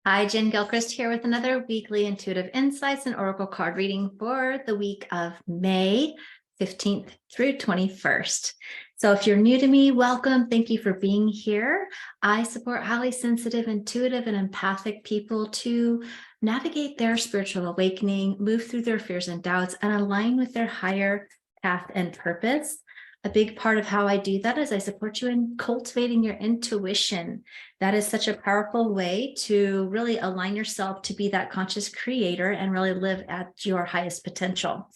Hi, Jen Gilchrist here with another weekly intuitive insights and oracle card reading for the week of May 15th through 21st. So if you're new to me, welcome. Thank you for being here. I support highly sensitive, intuitive, and empathic people to navigate their spiritual awakening, move through their fears and doubts, and align with their higher path and purpose. A big part of how I do that is I support you in cultivating your intuition. That is such a powerful way to really align yourself to be that conscious creator and really live at your highest potential.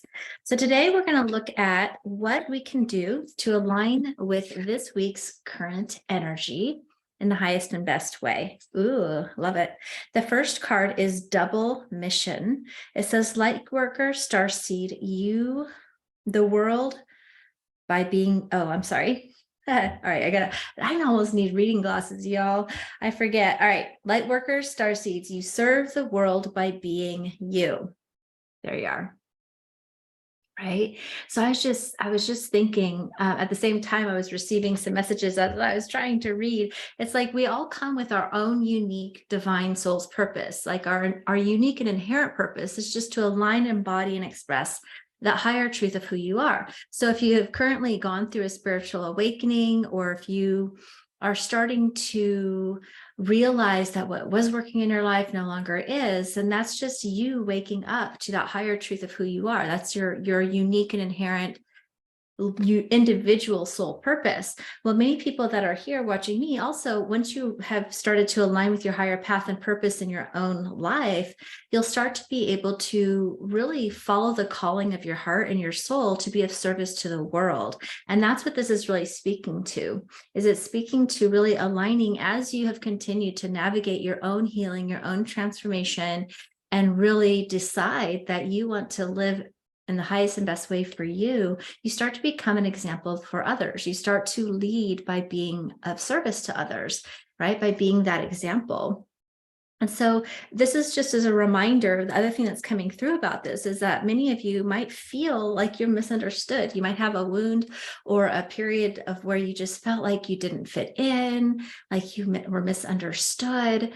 So today we're going to look at what we can do to align with this week's current energy in the highest and best way. Ooh, love it. The first card is Double Mission. It says, Light Worker, Starseed, you, the world, by being, I'm sorry. All right, I almost need reading glasses, y'all. I forget. All right, light workers, starseeds, you serve the world by being you. There you are. Right. So I was just thinking at the same time I was receiving some messages as I was trying to read. It's like we all come with our own unique divine soul's purpose. Like our unique and inherent purpose is just to align, embody, and express that higher truth of who you are. So if you have currently gone through a spiritual awakening, or if you are starting to realize that what was working in your life no longer is, and that's just you waking up to that higher truth of who you are. That's your unique and inherent individual soul purpose. Well, many people that are here watching me also, once you have started to align with your higher path and purpose in your own life, you'll start to be able to really follow the calling of your heart and your soul to be of service to the world. And that's what this is really speaking to. Is it speaking to really aligning as you have continued to navigate your own healing, your own transformation, and really decide that you want to live in the highest and best way for you, you start to become an example for others. You start to lead by being of service to others, right? By being that example. And so this is just as a reminder, the other thing that's coming through about this is that many of you might feel like you're misunderstood. You might have a wound or a period of where you just felt like you didn't fit in, like you were misunderstood.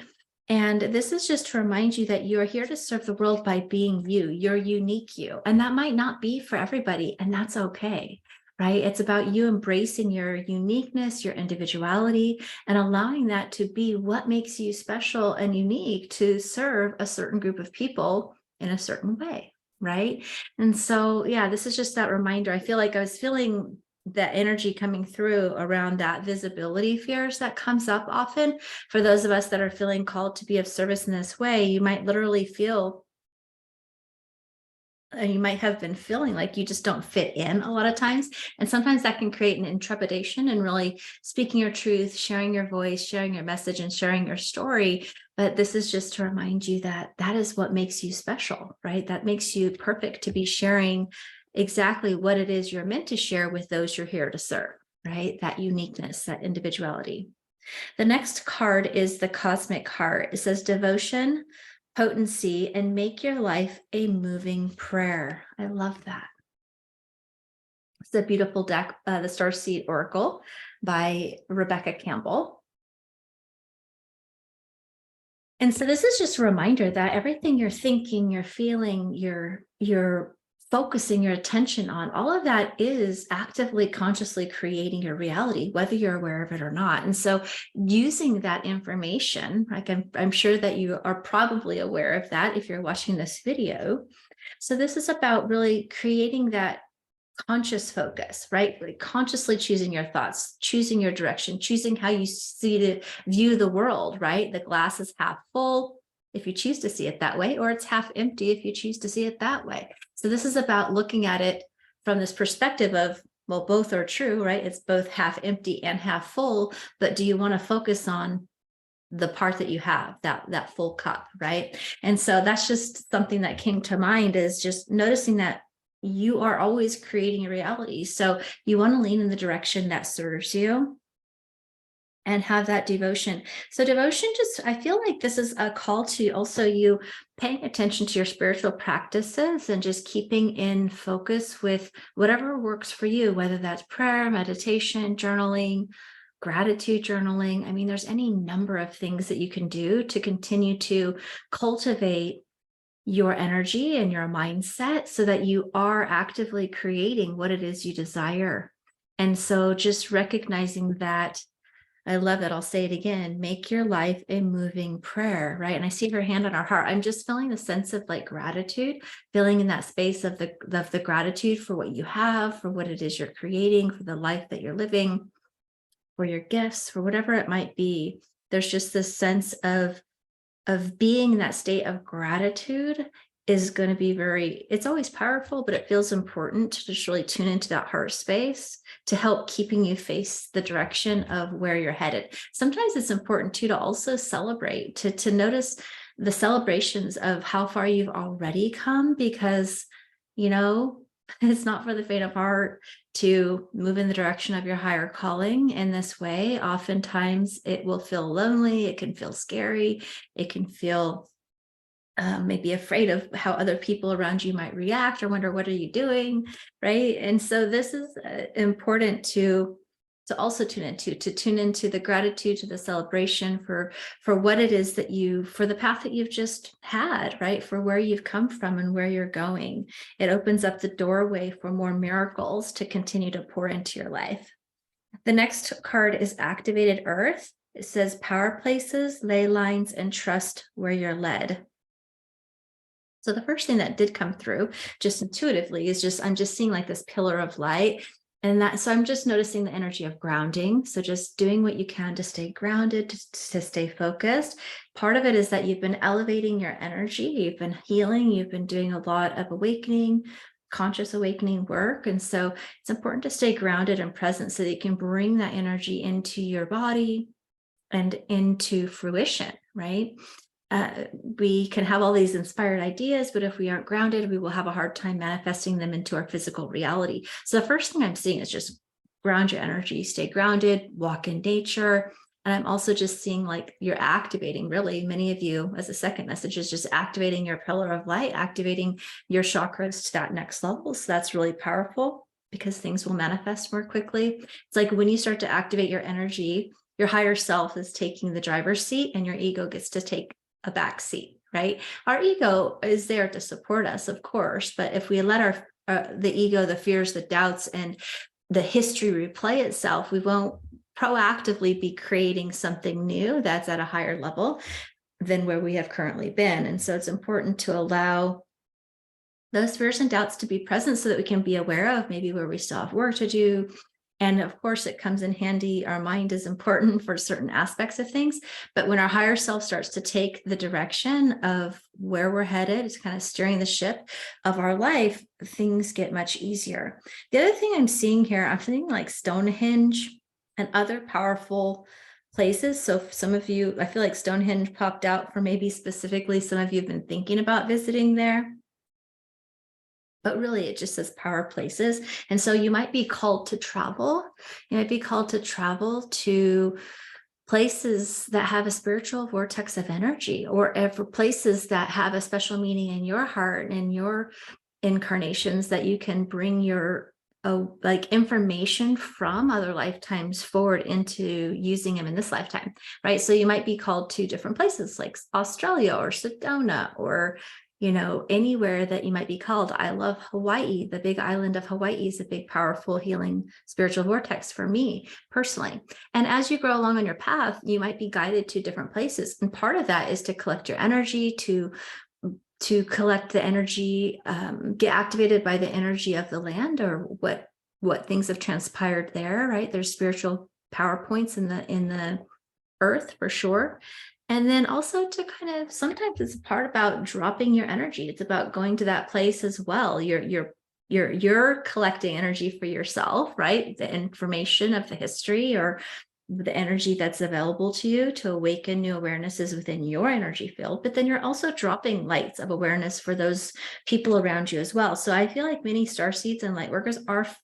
And this is just to remind you that you are here to serve the world by being you, your unique you. And that might not be for everybody, and that's okay, right? It's about you embracing your uniqueness, your individuality, and allowing that to be what makes you special and unique to serve a certain group of people in a certain way, right? And so, yeah, this is just that reminder. I feel like I was feeling that energy coming through around that visibility fears that comes up often. For those of us that are feeling called to be of service in this way, you might literally feel, you might have been feeling like you just don't fit in a lot of times. And sometimes that can create an intrepidation in really speaking your truth, sharing your voice, sharing your message, and sharing your story. But this is just to remind you that that is what makes you special, right? That makes you perfect to be sharing exactly what it is you're meant to share with those you're here to serve, right? That uniqueness, that individuality. The next card is the Cosmic Heart. It says devotion, potency, and make your life a moving prayer. I love that. It's a beautiful deck, the Starseed Oracle by Rebecca Campbell. And so this is just a reminder that everything you're thinking, you're feeling, you're focusing your attention on, all of that is actively, consciously creating your reality, whether you're aware of it or not. And so using that information, like I'm sure that you are probably aware of that if you're watching this video. So this is about really creating that conscious focus, right? Like consciously choosing your thoughts, choosing your direction, choosing how you see to view the world, right? The glass is half full if you choose to see it that way, or it's half empty if you choose to see it that way. So this is about looking at it from this perspective of, well, both are true, right? It's both half empty and half full, but do you want to focus on the part that you have, that full cup, right? And so that's just something that came to mind, is just noticing that you are always creating a reality. So you want to lean in the direction that serves you and have that devotion. So devotion, just, I feel like this is a call to also you paying attention to your spiritual practices and just keeping in focus with whatever works for you, whether that's prayer, meditation, journaling, gratitude journaling. I mean, there's any number of things that you can do to continue to cultivate your energy and your mindset so that you are actively creating what it is you desire. And so just recognizing that, I love it. I'll say it again, make your life a moving prayer, right? And I see her hand on our heart. I'm just feeling the sense of like gratitude, feeling in that space of the gratitude for what you have, for what it is you're creating, for the life that you're living, for your gifts, for whatever it might be. There's just this sense of being in that state of gratitude is going to be it's always powerful, but it feels important to just really tune into that heart space to help keeping you face the direction of where you're headed. Sometimes it's important too to also celebrate, to notice the celebrations of how far you've already come, because, it's not for the faint of heart to move in the direction of your higher calling in this way. Oftentimes it will feel lonely. It can feel scary. It can feel maybe afraid of how other people around you might react or wonder, what are you doing? Right. And so this is important to also tune into the gratitude, to the celebration for what it is that for the path that you've just had, right? For where you've come from and where you're going. It opens up the doorway for more miracles to continue to pour into your life. The next card is Activated Earth. It says power places, ley lines, and trust where you're led. So the first thing that did come through just intuitively is I'm just seeing like this pillar of light. So I'm just noticing the energy of grounding. So just doing what you can to stay grounded, to stay focused. Part of it is that you've been elevating your energy. You've been healing. You've been doing a lot of awakening, conscious awakening work. And so it's important to stay grounded and present so that you can bring that energy into your body and into fruition, right? We can have all these inspired ideas, but if we aren't grounded, we will have a hard time manifesting them into our physical reality. So the first thing I'm seeing is just ground your energy, stay grounded, walk in nature. And I'm also just seeing like you're activating, really, many of you, as a second message, is just activating your pillar of light, activating your chakras to that next level. So that's really powerful because things will manifest more quickly. It's like when you start to activate your energy, your higher self is taking the driver's seat and your ego gets to take a back seat, right? Our ego is there to support us, of course, but if we let the ego, the fears, the doubts, and the history replay itself, we won't proactively be creating something new that's at a higher level than where we have currently been. And so it's important to allow those fears and doubts to be present so that we can be aware of maybe where we still have work to do. And of course, it comes in handy. Our mind is important for certain aspects of things. But when our higher self starts to take the direction of where we're headed, it's kind of steering the ship of our life, things get much easier. The other thing I'm seeing here, I'm seeing like Stonehenge and other powerful places. So some of you, I feel like Stonehenge popped out for maybe specifically some of you have been thinking about visiting there. But really it just says power places. And so you might be called to travel. You might be called to travel to places that have a spiritual vortex of energy, or for places that have a special meaning in your heart and your incarnations, that you can bring your like information from other lifetimes forward into using them in this lifetime, right? So you might be called to different places like Australia or Sedona, or anywhere that you might be called. I love Hawaii. The big island of Hawaii is a big, powerful, healing spiritual vortex for me personally. And as you grow along on your path, you might be guided to different places. And part of that is to collect your energy, to collect the energy, get activated by the energy of the land, or what things have transpired there, right? There's spiritual power points in the earth for sure. And then also to kind of, sometimes it's a part about dropping your energy. It's about going to that place as well. You're collecting energy for yourself, right? The information of the history or the energy that's available to you to awaken new awarenesses within your energy field. But then you're also dropping lights of awareness for those people around you as well. So I feel like many starseeds and light workers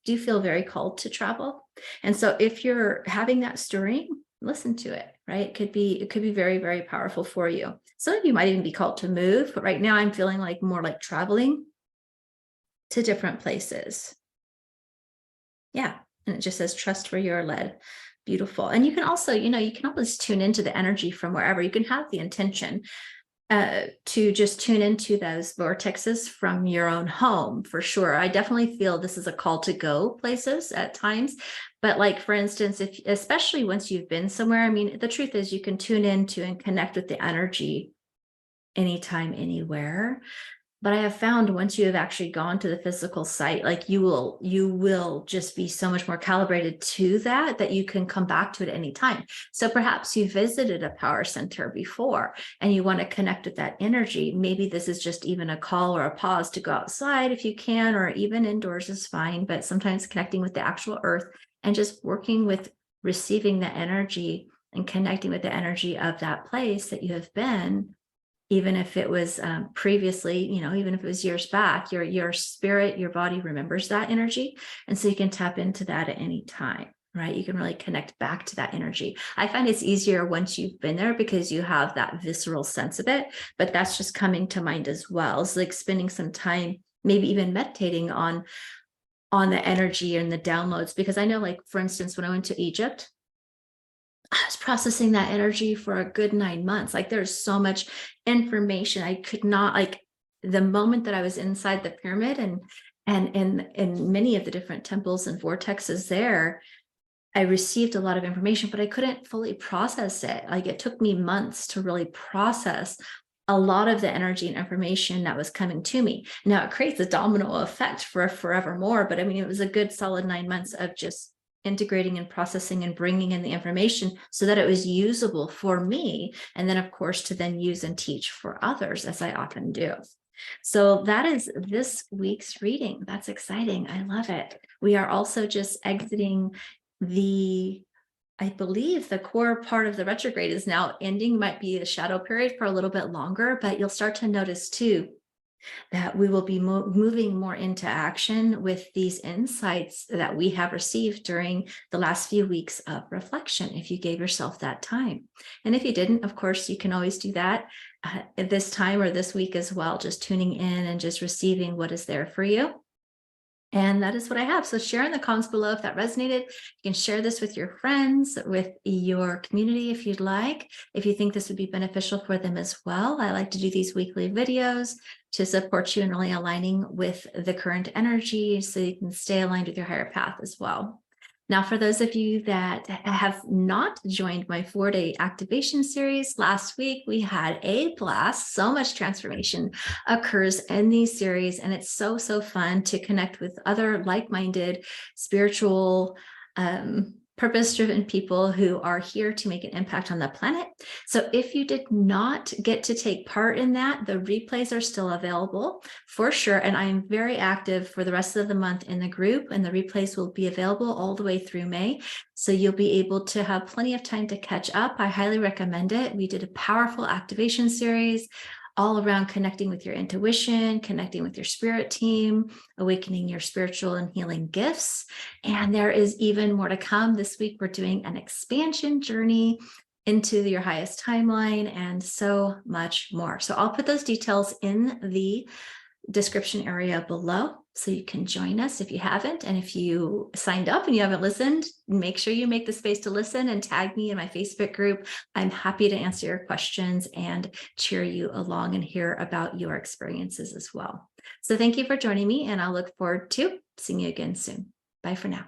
do feel very called to travel. And so if you're having that stirring, listen to it, right? It could be very, very powerful for you. Some of you might even be called to move, but right now I'm feeling like more like traveling to different places. Yeah. And it just says trust where you're led. Beautiful. And you can also, you can always tune into the energy from wherever. You can have the intention to just tune into those vortexes from your own home, for sure. I definitely feel this is a call to go places at times. But like, for instance, especially once you've been somewhere, I mean, the truth is you can tune into and connect with the energy anytime, anywhere. But I have found once you have actually gone to the physical site, like you will just be so much more calibrated to that you can come back to it at any time. So perhaps you visited a power center before and you want to connect with that energy. Maybe this is just even a call or a pause to go outside if you can, or even indoors is fine, but sometimes connecting with the actual earth and just working with receiving the energy and connecting with the energy of that place that you have been. Even if it was previously, even if it was years back, your spirit, your body remembers that energy. And so you can tap into that at any time, right? You can really connect back to that energy. I find it's easier once you've been there because you have that visceral sense of it, but that's just coming to mind as well. It's like spending some time, maybe even meditating on the energy and the downloads. Because I know, like, for instance, when I went to Egypt, I was processing that energy for a good 9 months. Like, there's so much information. I could not, like, the moment that I was inside the pyramid and in many of the different temples and vortexes there, I received a lot of information, but I couldn't fully process it. Like, it took me months to really process a lot of the energy and information that was coming to me. Now it creates a domino effect for forevermore, but I mean, it was a good solid 9 months of just integrating and processing and bringing in the information so that it was usable for me. And then, of course, to then use and teach for others, as I often do. So that is this week's reading. That's exciting. I love it. We are also just exiting I believe the core part of the retrograde is now ending, might be a shadow period for a little bit longer, but you'll start to notice too that we will be moving more into action with these insights that we have received during the last few weeks of reflection, if you gave yourself that time. And if you didn't, of course, you can always do that at this time or this week as well, just tuning in and just receiving what is there for you. And that is what I have. So share in the comments below if that resonated. You can share this with your friends, with your community if you'd like, if you think this would be beneficial for them as well. I like to do these weekly videos to support you in really aligning with the current energy so you can stay aligned with your higher path as well. Now, for those of you that have not joined my 4-day activation series, last week we had a blast. So much transformation occurs in these series, and it's so fun to connect with other like-minded, spiritual, purpose-driven people who are here to make an impact on the planet. So if you did not get to take part in that, the replays are still available for sure. And I'm very active for the rest of the month in the group, and the replays will be available all the way through May. So you'll be able to have plenty of time to catch up. I highly recommend it. We did a powerful activation series all around connecting with your intuition, connecting with your spirit team, awakening your spiritual and healing gifts. And there is even more to come. This week, we're doing an expansion journey into your highest timeline and so much more. So I'll put those details in the description area below so you can join us if you haven't. And if you signed up and you haven't listened, make sure you make the space to listen and tag me in my Facebook group. I'm happy to answer your questions and cheer you along and hear about your experiences as well. So thank you for joining me, and I'll look forward to seeing you again soon. Bye for now.